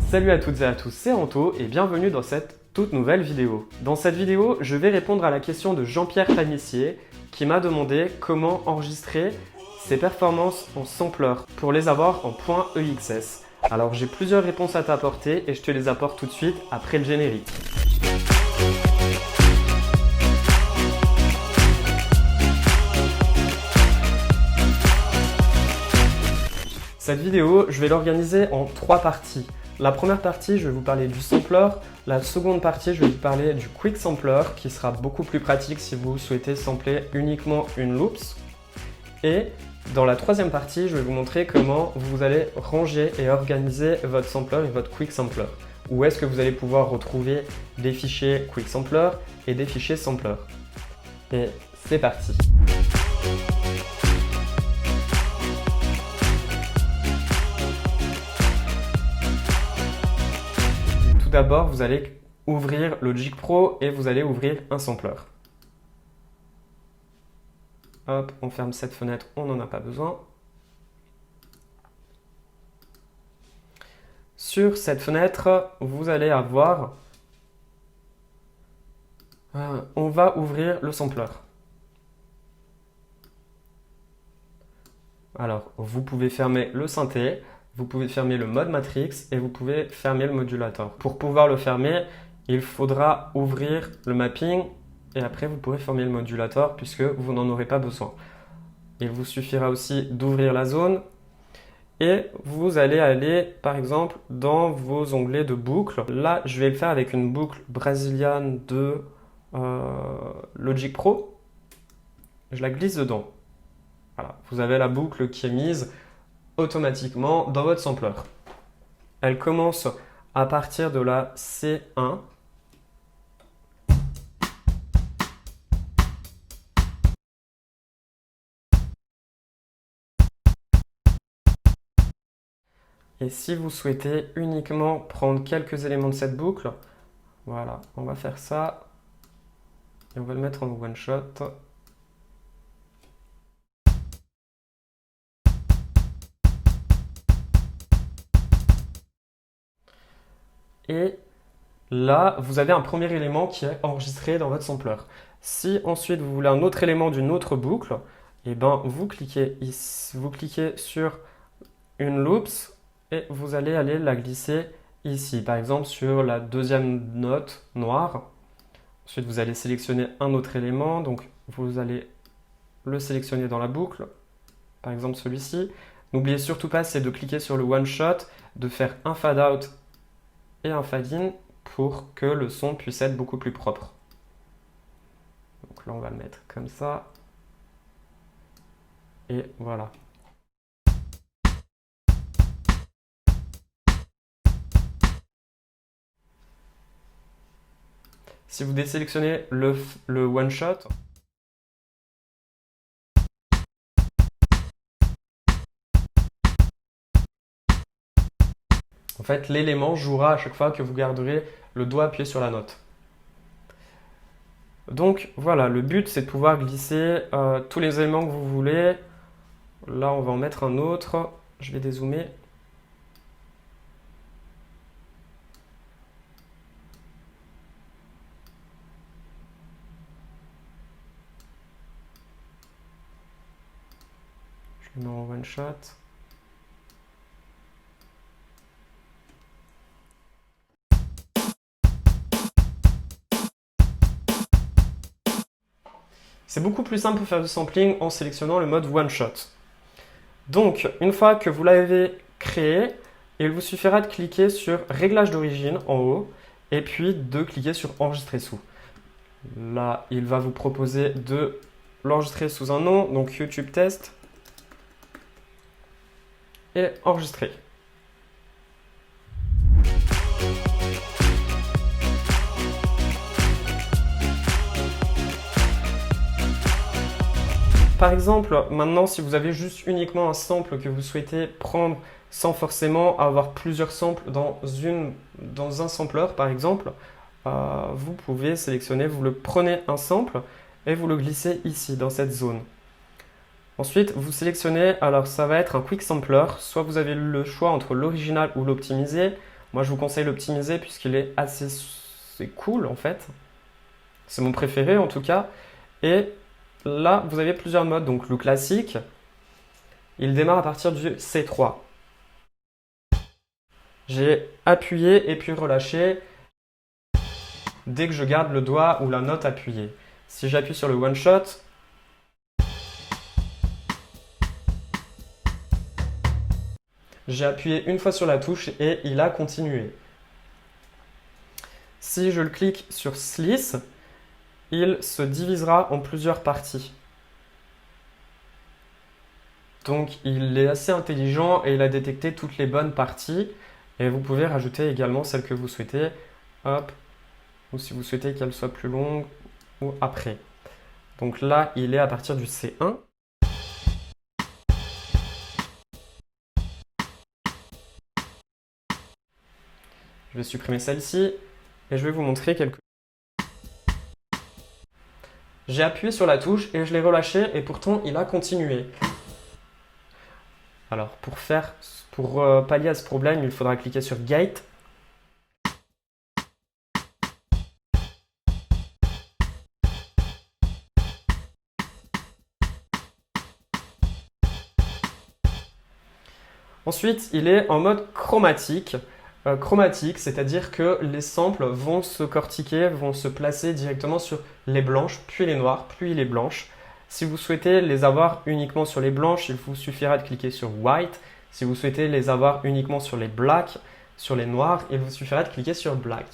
Salut à toutes et à tous, c'est Anto et bienvenue dans cette toute nouvelle vidéo. Dans cette vidéo, je vais répondre à la question de Jean-Pierre Panissier qui m'a demandé comment enregistrer ses performances en sampler pour les avoir en .exs. Alors j'ai plusieurs réponses à t'apporter et je te les apporte tout de suite après le générique. Cette vidéo, je vais l'organiser en 3 parties. La première partie, je vais vous parler du sampler. La seconde partie, je vais vous parler du quick sampler qui sera beaucoup plus pratique si vous souhaitez sampler uniquement une loops. Et dans la troisième partie, je vais vous montrer comment vous allez ranger et organiser votre sampler et votre quick sampler. Où est-ce que vous allez pouvoir retrouver des fichiers quick sampler et des fichiers sampler. Et c'est parti. Tout d'abord, vous allez ouvrir Logic Pro et vous allez ouvrir un sampler. Hop, on ferme cette fenêtre, on n'en a pas besoin. Sur cette fenêtre, vous allez avoir... on va ouvrir le sampler. Alors, vous pouvez fermer le synthé. Vous pouvez fermer le mode matrix et vous pouvez fermer le modulator. Pour pouvoir le fermer, il faudra ouvrir le mapping et après vous pourrez fermer le modulator puisque vous n'en aurez pas besoin. Il vous suffira aussi d'ouvrir la zone et vous allez aller par exemple dans vos onglets de boucle. Là, je vais le faire avec une boucle brésilienne de Logic Pro. Je la glisse dedans. Voilà, vous avez la boucle qui est mise automatiquement dans votre sampler. Elle commence à partir de la C1. Et si vous souhaitez uniquement prendre quelques éléments de cette boucle, voilà, on va faire ça et on va le mettre en one shot. Et là, vous avez un premier élément qui est enregistré dans votre sampler. Si ensuite vous voulez un autre élément d'une autre boucle, eh ben, vous cliquez ici, vous cliquez sur une loops et vous allez aller la glisser ici. Par exemple sur la deuxième note noire. Ensuite, vous allez sélectionner un autre élément. Donc, vous allez le sélectionner dans la boucle. Par exemple celui-ci. N'oubliez surtout pas, c'est de cliquer sur le one shot, de faire un fade out et un fade in pour que le son puisse être beaucoup plus propre. Donc là, on va le mettre comme ça. Et voilà. Si vous désélectionnez le one shot, en fait, l'élément jouera à chaque fois que vous garderez le doigt appuyé sur la note. Donc voilà, le but c'est de pouvoir glisser tous les éléments que vous voulez. Là, on va en mettre un autre. Je vais dézoomer. Je le mets en one shot. C'est beaucoup plus simple pour faire du sampling en sélectionnant le mode one shot. Donc, une fois que vous l'avez créé, il vous suffira de cliquer sur Réglages d'origine en haut et puis de cliquer sur Enregistrer sous. Là, il va vous proposer de l'enregistrer sous un nom, donc YouTube Test, et enregistrer. Par exemple, maintenant, si vous avez juste uniquement un sample que vous souhaitez prendre sans forcément avoir plusieurs samples dans un sampler, par exemple, vous pouvez sélectionner, vous le prenez un sample et vous le glissez ici, dans cette zone. Ensuite, vous sélectionnez, alors ça va être un quick sampler, soit vous avez le choix entre l'original ou l'optimisé. Moi, je vous conseille l'optimiser puisqu'il est assez c'est cool en fait. C'est mon préféré en tout cas. Et là, vous avez plusieurs modes. Donc le classique, il démarre à partir du C3. J'ai appuyé et puis relâché dès que je garde le doigt ou la note appuyée. Si j'appuie sur le one shot, j'ai appuyé une fois sur la touche et il a continué. Si je le clique sur Slice, il se divisera en plusieurs parties. Donc il est assez intelligent et il a détecté toutes les bonnes parties. Et vous pouvez rajouter également celles que vous souhaitez. Hop. Ou si vous souhaitez qu'elle soit plus longue ou après. Donc là, il est à partir du C1. Je vais supprimer celle-ci et je vais vous montrer quelques... J'ai appuyé sur la touche et je l'ai relâché et pourtant il a continué. Alors pour pallier à ce problème, il faudra cliquer sur Gate. Ensuite, il est en mode chromatique. Chromatique, c'est-à-dire que les samples vont se cortiquer, vont se placer directement sur les blanches, puis les noires, puis les blanches. Si vous souhaitez les avoir uniquement sur les blanches, il vous suffira de cliquer sur White. Si vous souhaitez les avoir uniquement sur les blacks, sur les noirs, il vous suffira de cliquer sur Black.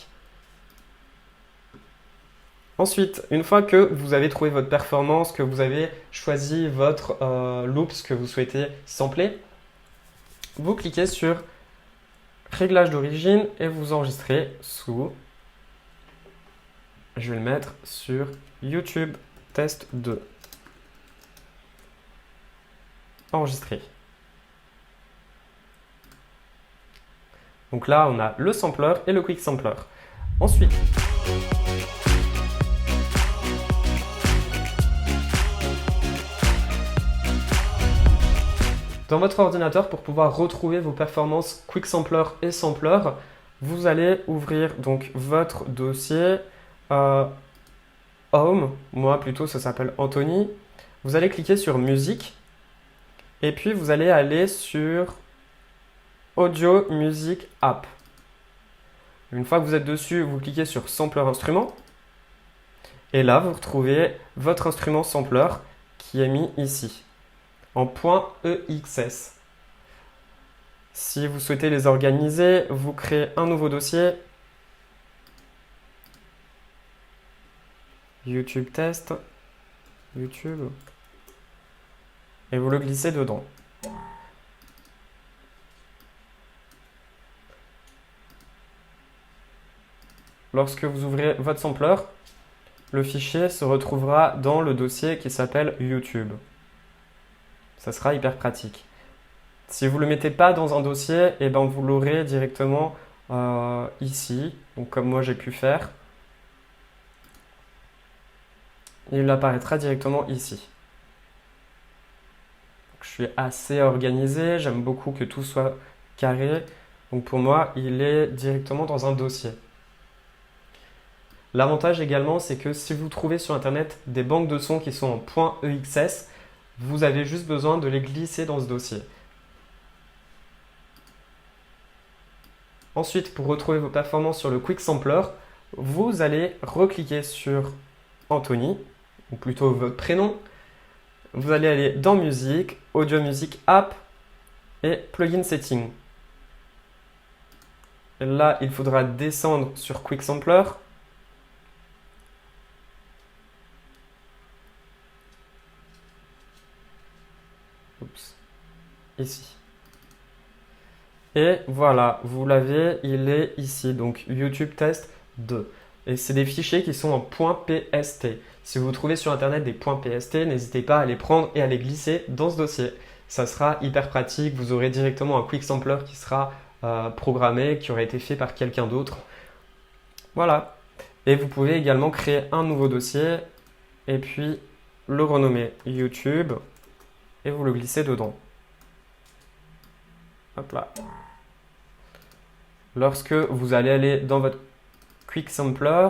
Ensuite, une fois que vous avez trouvé votre performance, que vous avez choisi votre loops que vous souhaitez sampler, vous cliquez sur Réglage d'origine et vous enregistrez sous, je vais le mettre sur YouTube Test 2. Enregistrer. Donc là, on a le sampler et le quick sampler. Ensuite, dans votre ordinateur, pour pouvoir retrouver vos performances Quick Sampler et Sampler, vous allez ouvrir donc votre dossier Home, moi plutôt ça s'appelle Anthony. Vous allez cliquer sur Musique et puis vous allez aller sur Audio Music App. Une fois que vous êtes dessus, vous cliquez sur Sampler Instrument et là vous retrouvez votre instrument sampler qui est mis ici en .exs. Si vous souhaitez les organiser, vous créez un nouveau dossier. YouTube test. YouTube. Et vous le glissez dedans. Lorsque vous ouvrez votre sampler, le fichier se retrouvera dans le dossier qui s'appelle YouTube. Ça sera hyper pratique. Si vous ne le mettez pas dans un dossier, eh ben vous l'aurez directement ici, donc comme moi j'ai pu faire. Il apparaîtra directement ici. Donc, je suis assez organisé, j'aime beaucoup que tout soit carré. Donc pour moi, il est directement dans un dossier. L'avantage également, c'est que si vous trouvez sur Internet des banques de sons qui sont en .exs, vous avez juste besoin de les glisser dans ce dossier. Ensuite, pour retrouver vos performances sur le Quick Sampler, vous allez recliquer sur Anthony, ou plutôt votre prénom. Vous allez aller dans Musique, Audio Music App et Plugin Setting. Et là, il faudra descendre sur Quick Sampler. Oups. Ici. Et voilà, vous l'avez, il est ici, donc YouTube Test 2. Et c'est des fichiers qui sont en .pst. Si vous trouvez sur Internet des .pst, n'hésitez pas à les prendre et à les glisser dans ce dossier. Ça sera hyper pratique, vous aurez directement un Quick Sampler qui sera programmé, qui aurait été fait par quelqu'un d'autre. Voilà. Et vous pouvez également créer un nouveau dossier et puis le renommer YouTube et vous le glissez dedans. Hop là. Lorsque vous allez aller dans votre Quick Sampler,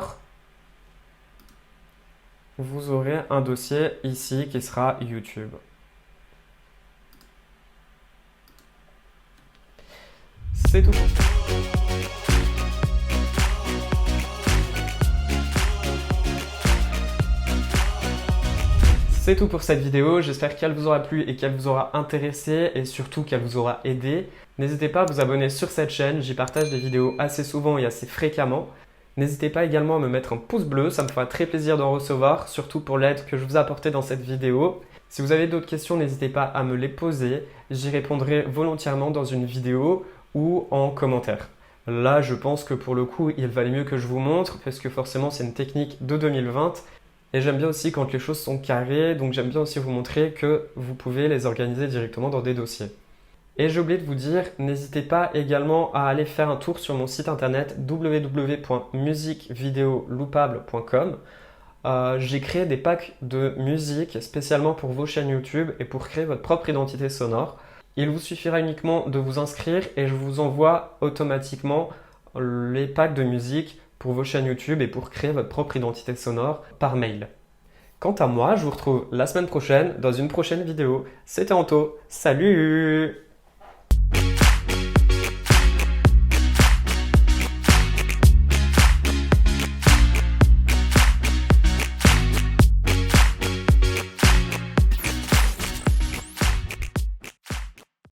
vous aurez un dossier ici qui sera YouTube. C'est tout. C'est tout pour cette vidéo, j'espère qu'elle vous aura plu et qu'elle vous aura intéressé et surtout qu'elle vous aura aidé. N'hésitez pas à vous abonner sur cette chaîne, j'y partage des vidéos assez souvent et assez fréquemment. N'hésitez pas également à me mettre un pouce bleu, ça me fera très plaisir d'en recevoir, surtout pour l'aide que je vous ai apportée dans cette vidéo. Si vous avez d'autres questions, n'hésitez pas à me les poser, j'y répondrai volontiers dans une vidéo ou en commentaire. Là, je pense que pour le coup, il valait mieux que je vous montre parce que forcément, c'est une technique de 2020. Et j'aime bien aussi quand les choses sont carrées, donc j'aime bien aussi vous montrer que vous pouvez les organiser directement dans des dossiers. Et j'ai oublié de vous dire, n'hésitez pas également à aller faire un tour sur mon site internet www.musiquevideoloupable.com. J'ai créé des packs de musique spécialement pour vos chaînes YouTube et pour créer votre propre identité sonore. Il vous suffira uniquement de vous inscrire et je vous envoie automatiquement les packs de musique pour vos chaînes YouTube et pour créer votre propre identité sonore par mail. Quant à moi, je vous retrouve la semaine prochaine dans une prochaine vidéo. C'était Anto, salut!